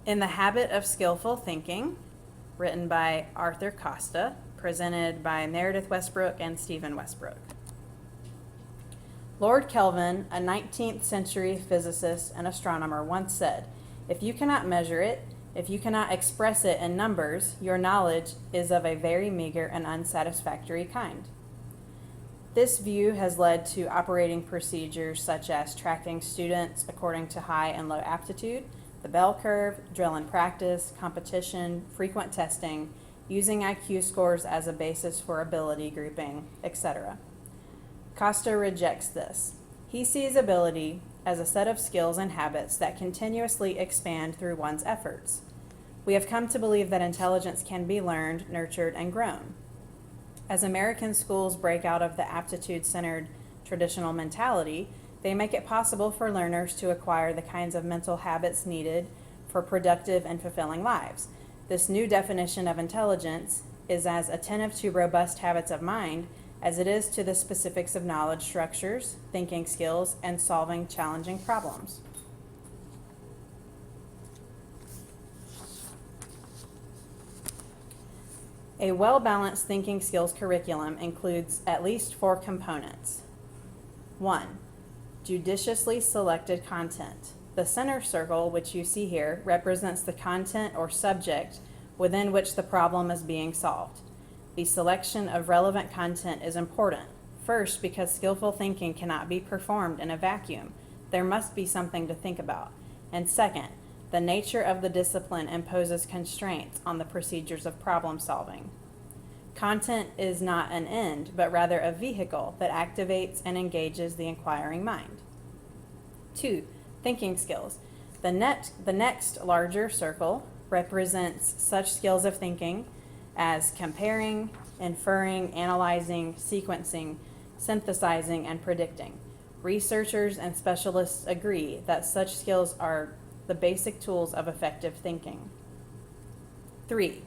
In the Habit of Skillful Thinking, written by Arthur Costa, presented by Meredith Westbrook and Stephen Westbrook. Lord Kelvin, a 19th century physicist and astronomer, once said, "If you cannot measure it, if you cannot express it in numbers, your knowledge is of a very meager and unsatisfactory kind." This view has led to operating procedures such as tracking students according to high and low aptitude, the bell curve, drill and practice, competition, frequent testing, using IQ scores as a basis for ability grouping, etc. Costa rejects this. He sees ability as a set of skills and habits that continuously expand through one's efforts. We have come to believe that intelligence can be learned, nurtured, and grown. As American schools break out of the aptitude-centered traditional mentality, they make it possible for learners to acquire the kinds of mental habits needed for productive and fulfilling lives. This new definition of intelligence is as attentive to robust habits of mind as it is to the specifics of knowledge structures, thinking skills, and solving challenging problems. A well-balanced thinking skills curriculum includes at least 4 components. 1. Judiciously selected content. The center circle, which you see here, represents the content or subject within which the problem is being solved. The selection of relevant content is important. First, because skillful thinking cannot be performed in a vacuum. There must be something to think about. And second, the nature of the discipline imposes constraints on the procedures of problem solving. Content is not an end, but rather a vehicle that activates and engages the inquiring mind. 2. Thinking skills. The next larger circle represents such skills of thinking as comparing, inferring, analyzing, sequencing, synthesizing, and predicting. Researchers and specialists agree that such skills are the basic tools of effective thinking. 3.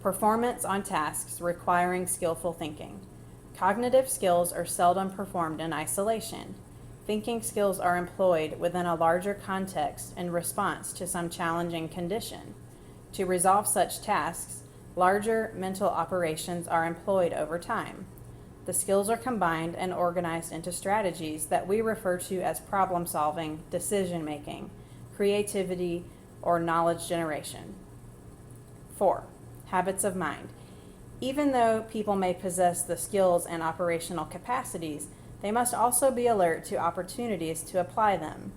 Performance on tasks requiring skillful thinking. Cognitive skills are seldom performed in isolation. Thinking skills are employed within a larger context in response to some challenging condition. To resolve such tasks, larger mental operations are employed over time. The skills are combined and organized into strategies that we refer to as problem solving, decision making, creativity, or knowledge generation. 4. Habits of mind. Even though people may possess the skills and operational capacities, they must also be alert to opportunities to apply them.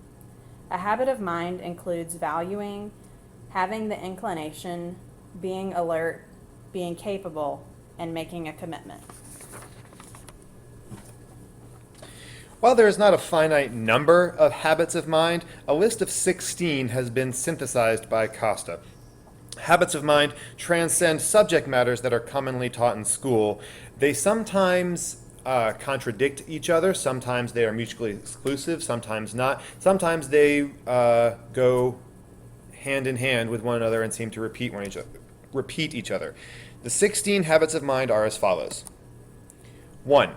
A habit of mind includes valuing, having the inclination, being alert, being capable, and making a commitment. While there is not a finite number of habits of mind, a list of 16 has been synthesized by Costa. Habits of mind transcend subject matters that are commonly taught in school. They sometimes contradict each other. Sometimes they are mutually exclusive, sometimes not. Sometimes they go hand in hand with one another and seem to repeat each other. The 16 habits of mind are as follows. 1.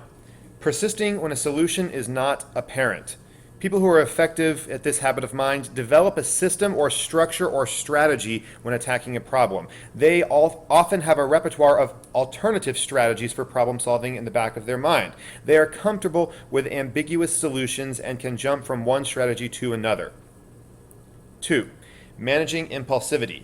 Persisting when a solution is not apparent. People who are effective at this habit of mind develop a system or structure or strategy when attacking a problem. They often have a repertoire of alternative strategies for problem solving in the back of their mind. They are comfortable with ambiguous solutions and can jump from one strategy to another. 2. Managing impulsivity.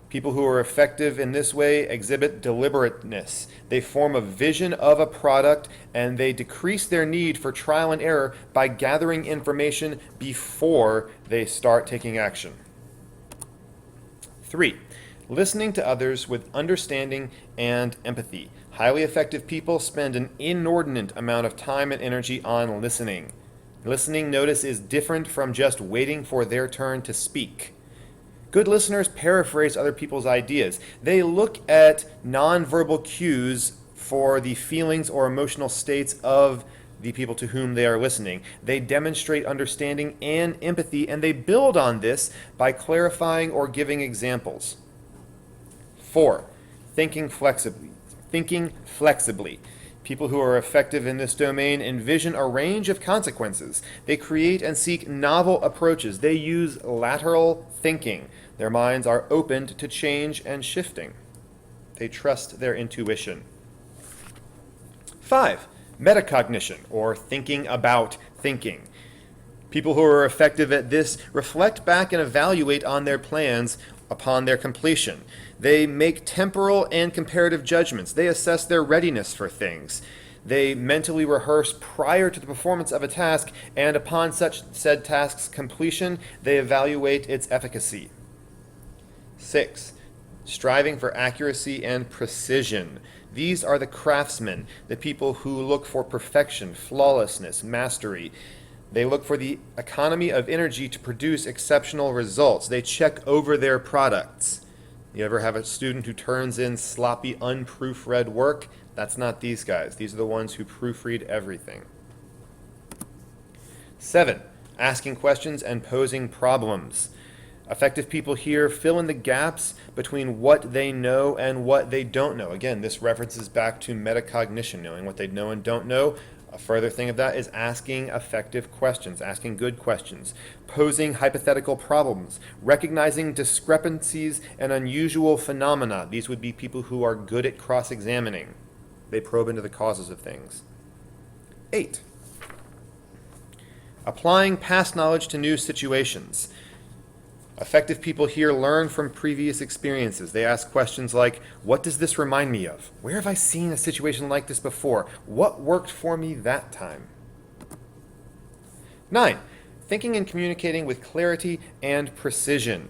People who are effective in this way exhibit deliberateness. They form a vision of a product and they decrease their need for trial and error by gathering information before they start taking action. 3. Listening to others with understanding and empathy. Highly effective people spend an inordinate amount of time and energy on listening. Listening, notice, is different from just waiting for their turn to speak. Good listeners paraphrase other people's ideas. They look at nonverbal cues for the feelings or emotional states of the people to whom they are listening. They demonstrate understanding and empathy, and they build on this by clarifying or giving examples. 4. Thinking flexibly. People who are effective in this domain envision a range of consequences. They create and seek novel approaches. They use lateral thinking. Their minds are opened to change and shifting. They trust their intuition. 5. Metacognition, or thinking about thinking. People who are effective at this reflect back and evaluate on their plans upon their completion. They make temporal and comparative judgments. They assess their readiness for things. They mentally rehearse prior to the performance of a task, and upon such said task's completion, they evaluate its efficacy. 6. Striving for accuracy and precision. These are the craftsmen, the people who look for perfection, flawlessness, mastery. They look for the economy of energy to produce exceptional results. They check over their products. You ever have a student who turns in sloppy, unproofread work? That's not these guys. These are the ones who proofread everything. 7. Asking questions and posing problems. Effective people here fill in the gaps between what they know and what they don't know. Again, this references back to metacognition, knowing what they know and don't know. A further thing of that is asking effective questions, asking good questions, posing hypothetical problems, recognizing discrepancies and unusual phenomena. These would be people who are good at cross-examining. They probe into the causes of things. 8. Applying past knowledge to new situations. Effective people here learn from previous experiences. They ask questions like, what does this remind me of? Where have I seen a situation like this before? What worked for me that time? 9. Thinking and communicating with clarity and precision.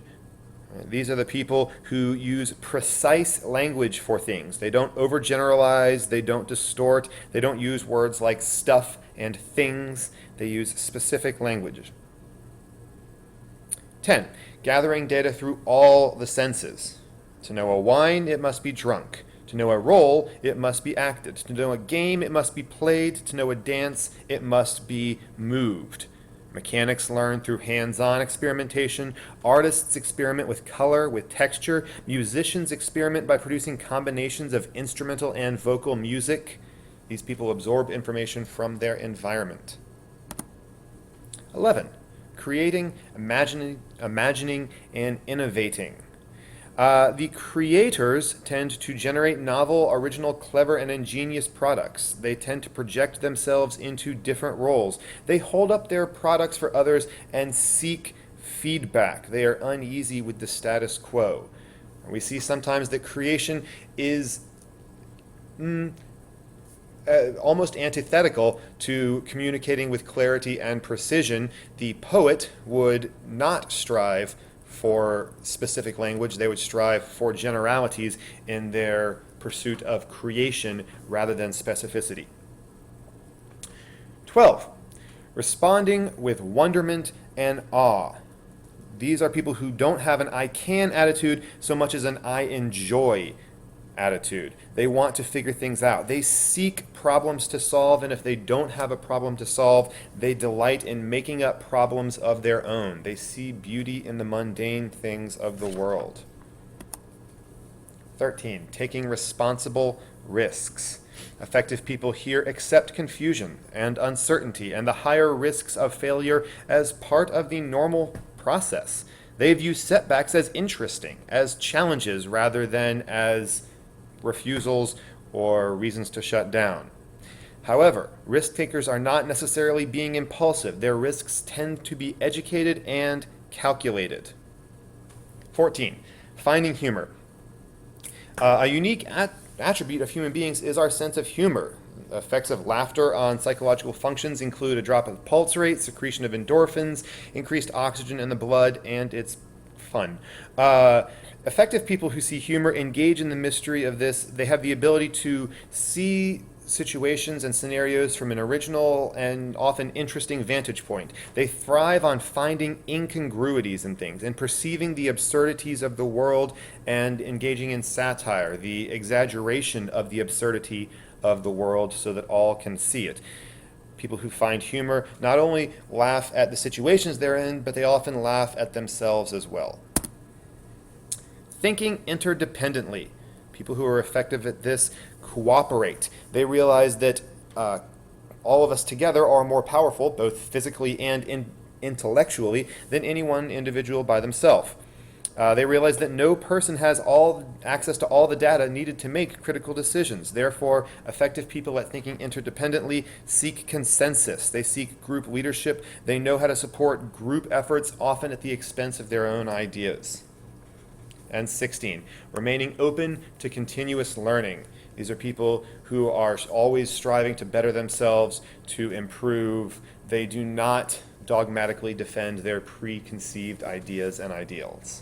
These are the people who use precise language for things. They don't overgeneralize, they don't distort, they don't use words like stuff and things. They use specific language. 10. Gathering data through all the senses. To know a wine, it must be drunk. To know a role, it must be acted. To know a game, it must be played. To know a dance, it must be moved. Mechanics learn through hands-on experimentation. Artists experiment with color, with texture. Musicians experiment by producing combinations of instrumental and vocal music. These people absorb information from their environment. 11. Creating, imagining, and innovating. The creators tend to generate novel, original, clever, and ingenious products. They tend to project themselves into different roles. They hold up their products for others and seek feedback. They are uneasy with the status quo. We see sometimes that creation is almost antithetical to communicating with clarity and precision. The poet would not strive for specific language. They would strive for generalities in their pursuit of creation rather than specificity. 12. Responding with wonderment and awe. These are people who don't have an I can attitude so much as an I enjoy attitude. They want to figure things out. They seek problems to solve, and if they don't have a problem to solve, they delight in making up problems of their own. They see beauty in the mundane things of the world. 13. Taking responsible risks. Effective people here accept confusion and uncertainty and the higher risks of failure as part of the normal process. They view setbacks as interesting, as challenges rather than as refusals or reasons to shut down. However, risk takers are not necessarily being impulsive. Their risks tend to be educated and calculated. 14. Finding humor. A unique attribute of human beings is our sense of humor. Effects of laughter on psychological functions include a drop of pulse rate, secretion of endorphins, increased oxygen in the blood, and it's fun. Effective people who see humor engage in the mystery of this. They have the ability to see situations and scenarios from an original and often interesting vantage point. They thrive on finding incongruities in things and perceiving the absurdities of the world and engaging in satire, the exaggeration of the absurdity of the world so that all can see it. People who find humor not only laugh at the situations they're in, but they often laugh at themselves as well. Thinking interdependently. People who are effective at this cooperate. They realize that all of us together are more powerful, both physically and intellectually, than any one individual by themselves. They realize that no person has all access to all the data needed to make critical decisions. Therefore, effective people at thinking interdependently seek consensus. They seek group leadership. They know how to support group efforts, often at the expense of their own ideas. And 16, remaining open to continuous learning. These are people who are always striving to better themselves, to improve. They do not dogmatically defend their preconceived ideas and ideals.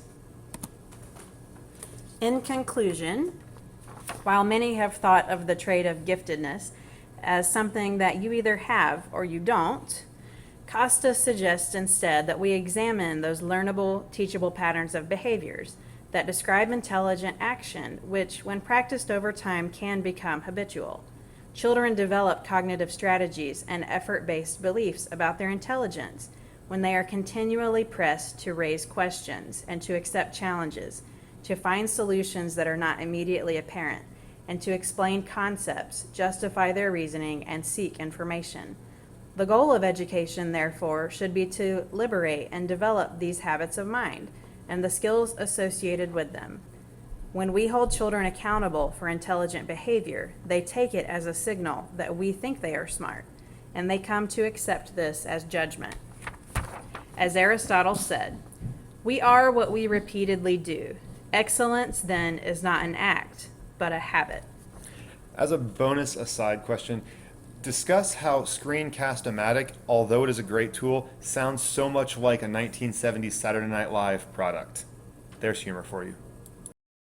In conclusion, while many have thought of the trait of giftedness as something that you either have or you don't, Costa suggests instead that we examine those learnable, teachable patterns of behaviors that describe intelligent action, which, when practiced over time, can become habitual. Children develop cognitive strategies and effort-based beliefs about their intelligence when they are continually pressed to raise questions and to accept challenges, to find solutions that are not immediately apparent, and to explain concepts, justify their reasoning, and seek information. The goal of education, therefore, should be to liberate and develop these habits of mind and the skills associated with them. When we hold children accountable for intelligent behavior, they take it as a signal that we think they are smart, and they come to accept this as judgment. As Aristotle said, "We are what we repeatedly do. Excellence, then, is not an act, but a habit." As a bonus aside question, discuss how Screencast-O-Matic, although it is a great tool, sounds so much like a 1970s Saturday Night Live product. There's humor for you.